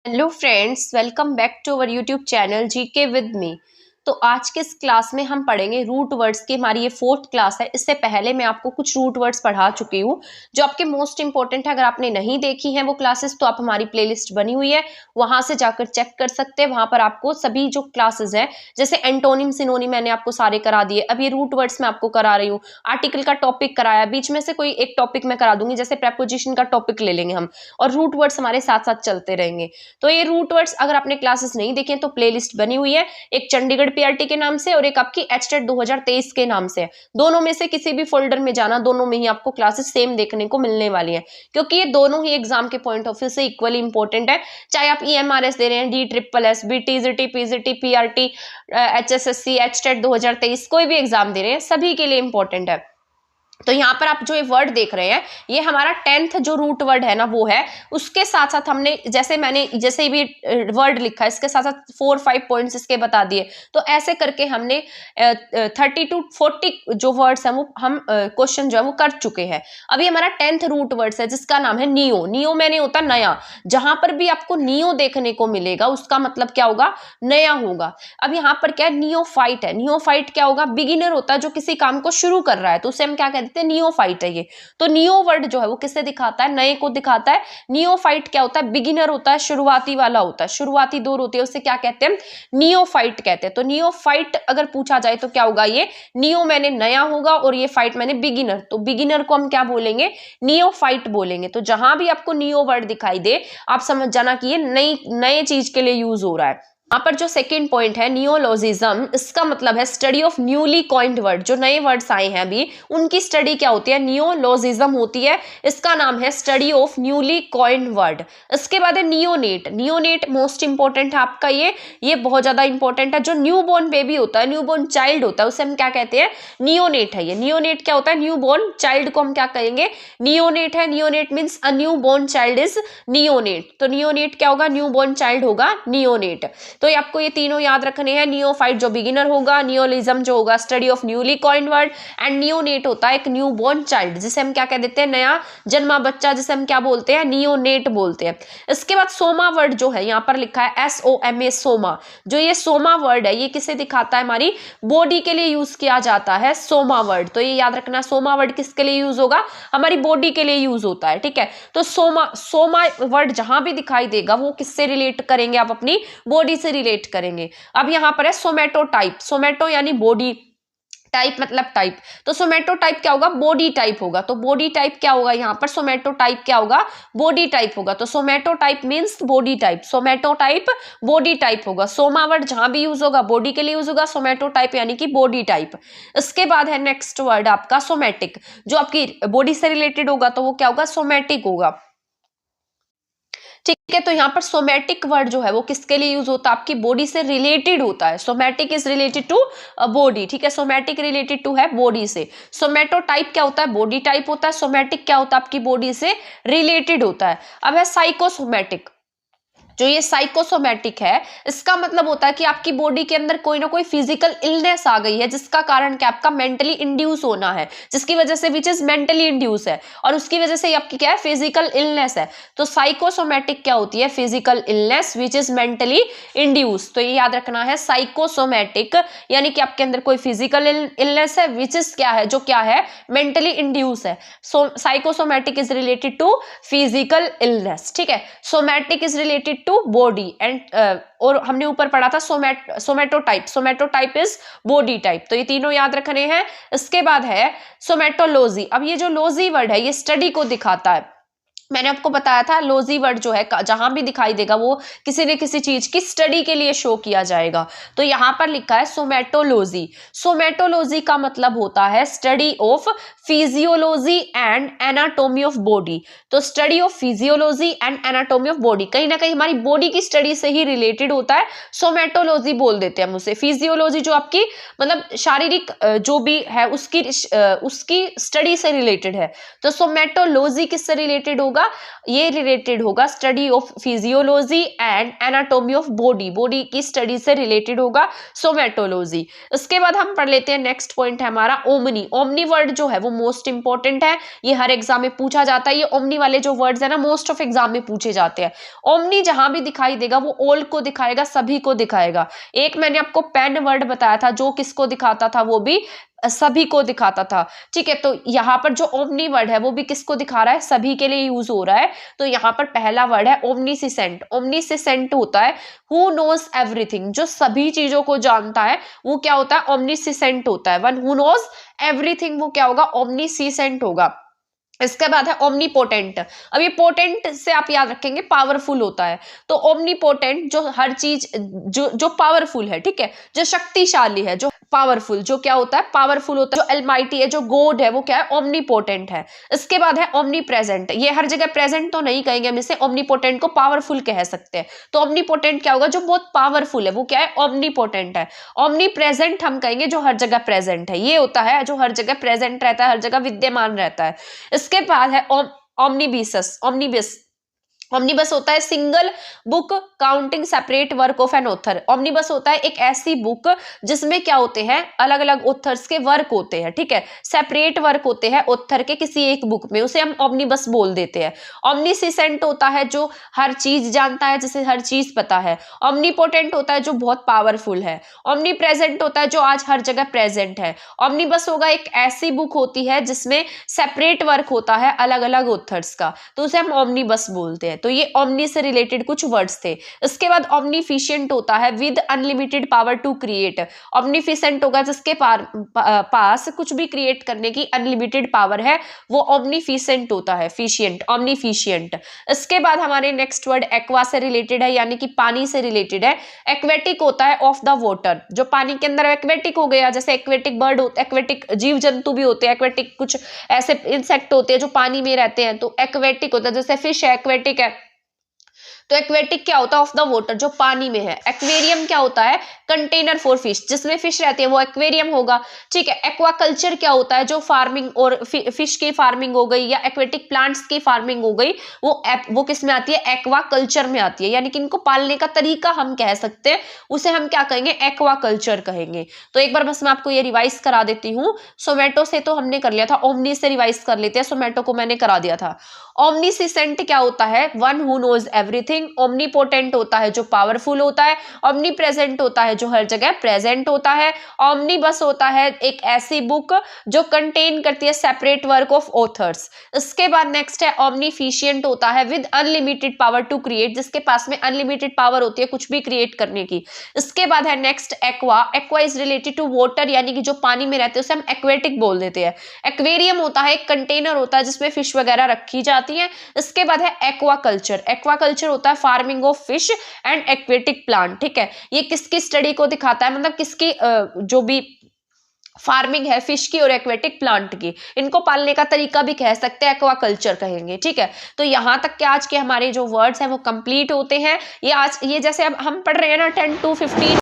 Hello friends, welcome back to our YouTube channel GK with me. तो आज के इस क्लास में हम पढ़ेंगे रूट वर्ड्स की। हमारी ये 4th क्लास है। इससे पहले मैं आपको कुछ रूट वर्ड्स पढ़ा चुकी हूँ जो आपके मोस्ट इंपॉर्टेंट है। अगर आपने नहीं देखी है वो क्लासेस तो आप हमारी प्लेलिस्ट बनी हुई है, वहां से जाकर चेक कर सकते हैं। वहां पर आपको सभी जो क्लासेस हैं, जैसे एंटोनिम सिनोनिम मैंने आपको सारे करा दिए। अब ये रूट वर्ड्स मैं आपको करा रही हूँ। आर्टिकल का टॉपिक कराया, बीच में से कोई एक टॉपिक मैं करा दूंगी, जैसे प्रेपोजिशन का टॉपिक ले लेंगे हम, और रूट वर्ड्स हमारे साथ साथ चलते रहेंगे। तो ये रूट वर्ड्स अगर आपने क्लासेस नहीं देखे तो प्लेलिस्ट बनी हुई है, एक चंडीगढ़ पीआरटी के नाम से और एक आपकी एचटेट 2023 के नाम से। दोनों में से किसी भी फोल्डर में जाना, दोनों में ही आपको क्लासेस सेम देखने को मिलने वाली हैं, क्योंकि ये दोनों ही एग्जाम के पॉइंट ऑफ व्यू से इक्वली इंपॉर्टेंट है। चाहे आप ईएमआरएस दे रहे हैं, DSSS, BTGT, PGT, PRT, HSSC, HTET 2023, कोई भी एग्जाम दे रहे हैं, सभी के लिए इंपॉर्टेंट है। तो यहाँ पर आप जो ये वर्ड देख रहे हैं, ये हमारा 10th जो रूट वर्ड है ना वो है। उसके साथ साथ हमने जैसे भी वर्ड लिखा है, इसके साथ साथ 4-5 पॉइंट्स इसके बता दिए। तो ऐसे करके हमने 30 to 40 जो वर्ड्स हैं वो हम क्वेश्चन जो है वो कर चुके हैं। अभी हमारा 10th रूट वर्ड्स है जिसका नाम है नियो। नियो मैंने होता नया। जहां पर भी आपको नियो देखने को मिलेगा उसका मतलब क्या होगा? नया होगा। अब यहाँ पर क्या है? नियोफाइट है। नियोफाइट क्या होगा? बिगिनर होता है जो किसी काम को शुरू कर रहा है, तो उसे हम क्या कहते हैं? नियोफाइट है ये। तो नियो वर्ड जो है वो किससे दिखाता है? नए को दिखाता है। नियोफाइट क्या होता है? बिगिनर होता है, शुरुआती वाला होता है, शुरुआती दौर होती है, उससे क्या कहते हैं? नियोफाइट कहते हैं। तो नियोफाइट अगर पूछा जाए तो क्या होगा? ये नियो मैंने नया होगा और ये फाइट मैंने बिगिनर, तो बिगिनर को हम क्या बोलेंगे? नियोफाइट बोलेंगे। तो जहां भी आपको नियो वर्ड दिखाई दे, आप समझ जाना कि ये नए चीज के लिए यूज हो रहा है। यहाँ पर जो सेकंड पॉइंट है नियोलॉजिज्म, इसका मतलब है study of newly coined word. जो नए वर्ड्स आए हैं अभी, उनकी स्टडी क्या होती है? नियोलॉजिज्म होती है। इसका नाम है study of newly coined word. इसके बाद है नियोनेट। नियोनेट मोस्ट इंपॉर्टेंट है आपका, ये बहुत ज्यादा इंपॉर्टेंट है। जो न्यू बोर्न बेबी होता है, न्यू बोर्न चाइल्ड होता है, उसे हम क्या कहते हैं? नियोनेट है ये। नियोनेट क्या होता है? न्यू बोर्न चाइल्ड को हम क्या कहेंगे? नियोनेट है। Neonate means a new born child is neonate. तो नियोनेट क्या होगा? न्यू बोर्न चाइल्ड होगा नियोनेट। तो ये आपको ये तीनों याद रखने हैं। नियोफाइट जो बिगिनर होगा, नियोलिज्म जो होगा study of newly coined word, and neonate होता है एक न्यू बोर्न चाइल्ड, जिसे हम क्या कह देते हैं? नया जन्मा बच्चा, जिसे हम क्या बोलते हैं? नियोनेट बोलते हैं। इसके बाद सोमा वर्ड जो है, यहाँ पर लिखा है SOMA, सोमा। जो ये सोमा वर्ड है, ये किसे दिखाता है? हमारी बॉडी के लिए यूज किया जाता है सोमा वर्ड। तो ये याद रखना, सोमा वर्ड किसके लिए यूज होगा? हमारी बॉडी के लिए यूज होता है। ठीक है, तो सोमा वर्ड जहां भी दिखाई देगा वो किससे रिलेट करेंगे? आप अपनी बॉडी से रिलेट करेंगे। अब यहां पर है सोमैटो टाइप। सोमैटो यानी बॉडी, टाइप मतलब टाइप। तो सोमैटो टाइप क्या होगा? बॉडी टाइप होगा। तो बॉडी टाइप क्या होगा? यहाँ पर सोमैटो टाइप क्या होगा? बॉडी टाइप होगा। तो सोमैटो type means body type. सोमैटो type body type होगा। सोमा वर्ड जहां भी यूज होगा बॉडी के लिए यूज होगा, सोमैटो टाइप यानी कि बॉडी टाइप। इसके बाद है नेक्स्ट वर्ड आपका सोमैटिक। जो आपकी बॉडी से रिलेटेड होगा तो वो क्या होगा? सोमैटिक होगा। ठीक है, तो यहाँ पर सोमैटिक वर्ड जो है वो किसके लिए यूज होता है? आपकी बॉडी से रिलेटेड होता है। Somatic is related to body. ठीक है, सोमैटिक रिलेटेड टू है बॉडी से। सोमैटो टाइप क्या होता है? बॉडी टाइप होता है। सोमैटिक क्या होता है? आपकी बॉडी से रिलेटेड होता है। अब है साइकोसोमैटिक। जो ये साइकोसोमैटिक है, इसका मतलब होता है कि आपकी बॉडी के अंदर कोई ना कोई फिजिकल इलनेस आ गई है, जिसका कारण क्या? आपका मेंटली इंड्यूस होना है, जिसकी वजह से विच इज मेंटली इंड्यूस है, और उसकी वजह से आपकी क्या है? फिजिकल इलनेस है। तो साइकोसोमैटिक क्या होती है? Physical illness which is mentally induce. तो ये याद रखना है, साइकोसोमैटिक यानी कि आपके अंदर कोई फिजिकल इलनेस है, विच इज क्या है? जो क्या है? मेंटली इंड्यूस है। Psychosomatic is related to physical illness. ठीक है, somatic is related to body and और हमने ऊपर पढ़ा था somatotype. Somatotype is body type. तो ये तीनों याद रखने हैं। इसके बाद है सोमैटोलॉजी। अब ये जो लॉजी वर्ड है, ये स्टडी को दिखाता है। मैंने आपको बताया था लॉजी वर्ड जो है जहां भी दिखाई देगा वो किसी न किसी चीज की स्टडी के लिए शो किया जाएगा। तो यहां पर लिखा है सोमैटोलॉजी। सोमैटोलॉजी का मतलब होता है study of physiology and anatomy of body. तो study of physiology and anatomy of body कहीं ना कहीं हमारी बॉडी की स्टडी से ही रिलेटेड होता है। सोमैटोलॉजी बोल देते हैं हम उसे। फिजियोलॉजी जो आपकी मतलब शारीरिक जो भी है उसकी स्टडी से रिलेटेड है। तो सोमैटोलॉजी किससे रिलेटेड होगा? होगा, ये रिलेटेड होगा study of physiology and anatomy of body, body की स्टडी से रिलेटेड होगा सोमेटोलॉजी। इसके बाद हम पढ़ लेते हैं नेक्स्ट पॉइंट है हमारा ओमनी। ओमनी वर्ड जो है वो मोस्ट इंपॉर्टेंट है, ये हर एग्जाम में पूछा जाता है। ये ओमनी वाले जो वर्ड्स है ना मोस्ट ऑफ एग्जाम में पूछे जाते हैं। ओमनी जहां भी दिखाई देगा वो ऑल को दिखाएगा, सभी को दिखाएगा। एक मैंने आपको पेन वर्ड बताया था जो किसको दिखाता था, वो भी सभी को दिखाता था, ठीक है। तो यहाँ पर जो ओमनी वर्ड है वो भी किसको दिखा रहा है, सभी के लिए यूज हो रहा है। तो यहाँ पर पहला वर्ड है ओमनीसिसेंट। ओमनीसिसेंट होता है हु नोज एवरीथिंग, जो सभी चीजों को जानता है वो क्या होता है, ओमनीसिसेंट होता है। वन हु नोज एवरीथिंग वो क्या होगा, ओमनीसिसेंट होगा। इसके बाद है ओमनीपोटेंट। अब ये पोटेंट से आप याद रखेंगे पावरफुल होता है, तो ओमनीपोटेंट जो हर चीज जो पावरफुल है, ठीक है, जो शक्तिशाली है, जो पावरफुल, जो क्या होता है, पावरफुल होता है, जो अलमाइटी है, जो गॉड है, वो क्या है, ओमनीपोटेंट है। इसके बाद है ओमनी प्रेजेंट। ये हर जगह प्रेजेंट तो नहीं कहेंगे हम इसे, ओमनीपोटेंट को पावरफुल कह सकते हैं। तो ओमनीपोटेंट क्या होगा, जो बहुत पावरफुल है, वो क्या है, ओमनीपोटेंट है। ओमनी प्रेजेंट हम कहेंगे जो हर जगह प्रेजेंट है, ये होता है जो हर जगह प्रेजेंट रहता है, हर जगह विद्यमान रहता है। इसके बाद है ओमनीबियस। ओमनीबस होता है single book counting separate work of an author. Omnibus होता है एक ऐसी बुक जिसमें क्या होते हैं, अलग अलग ऑथर्स के वर्क होते हैं, ठीक है, सेपरेट वर्क होते हैं ऑथर के किसी एक बुक में, उसे हम ओमनीबस बोल देते हैं। ओमनीसिसेंट होता है जो हर चीज जानता है, जिसे हर चीज पता है। ओमनीपोटेंट होता है जो बहुत पावरफुल है। ओमनी प्रेजेंट होता है जो आज हर जगह प्रेजेंट है। ओमनीबस होगा एक ऐसी बुक होती है जिसमें सेपरेट वर्क होता है अलग अलग ऑथर्स का, तो उसे हम ओमनीबस बोलते हैं। तो ये ओमनी से रिलेटेड कुछ वर्ड्स थे। इसके बाद ओमनीफिशिएंट होता है with unlimited power to create. Omnificent होगा जिसके पास कुछ भी क्रिएट करने की अनलिमिटेड पावर है, वो ओमनीफिशिएंट होता है, फिशिएंट, ओमनीफिशिएंट। इसके बाद हमारे नेक्स्ट वर्ड एक्वा से रिलेटेड है, यानी कि पानी से रिलेटेड है। एक्वेटिक होता है ऑफ द वाटर, जो पानी के अंदर एक्वेटिक हो गया, जैसे एक्वेटिक बर्ड होते, एक्वेटिक जीव जंतु भी होते हैं, एक्वेटिक कुछ ऐसे इंसेक्ट होते हैं जो पानी में रहते हैं, तो एक्वेटिक होता है। जैसे फिश है, एक्वेटिक है। तो एक्वेटिक क्या होता है, ऑफ द वाटर, जो पानी में है। एक्वेरियम क्या होता है, कंटेनर फॉर फिश, जिसमें फिश रहती है वो एक्वेरियम होगा, ठीक है। एक्वाकल्चर क्या होता है, जो फार्मिंग और फिश की फार्मिंग हो गई या एक्वेटिक प्लांट्स की फार्मिंग हो गई, वो किस में आती है, एक्वाकल्चर में आती है, यानी कि इनको पालने का तरीका हम कह सकते हैं, उसे हम क्या कहेंगे, एक्वाकल्चर कहेंगे। तो एक बार बस मैं आपको ये रिवाइज करा देती हूँ। सोमेटो से तो हमने कर लिया था, ओमनी से रिवाइज कर लेते हैं, सोमेटो को मैंने करा दिया था। ओमनीसिसेंट क्या होता है, one who knows everything. Omnipotent होता है जो पावरफुल होता है। ओमनी प्रेजेंट होता है जो हर जगह प्रेजेंट होता है। ओमनीबस होता है एक ऐसी बुक जो कंटेन करती है सेपरेट वर्क ऑफ ऑथर्स। इसके बाद नेक्स्ट है ओमनीफिशिएंट होता है with unlimited power to create, जिसके पास में अनलिमिटेड पावर होती है कुछ भी क्रिएट करने की। इसके बाद है next aqua. Aqua is related to water, यानी कि जो पानी में रहते हैं उसे हम एक्वेटिक बोल देते हैं। एक्वेरियम होता है एक कंटेनर होता है जिसमें फिश वगैरह रखी जाती है। इसके बाद है एक्वाकल्चर। एक्वाकल्चर होता है farming of fish and aquatic plant, ठीक है। ये किसकी स्टडी को दिखाता है, मतलब किसकी जो भी फार्मिंग है फिश की और एक्वेटिक प्लांट की, इनको पालने का तरीका भी कह सकते हैं, एक्वाकल्चर कहेंगे, ठीक है। तो यहां तक के आज के हमारे जो वर्ड्स हैं वो कंप्लीट होते हैं। ये जैसे अब हम पढ़ रहे हैं ना 10 to 15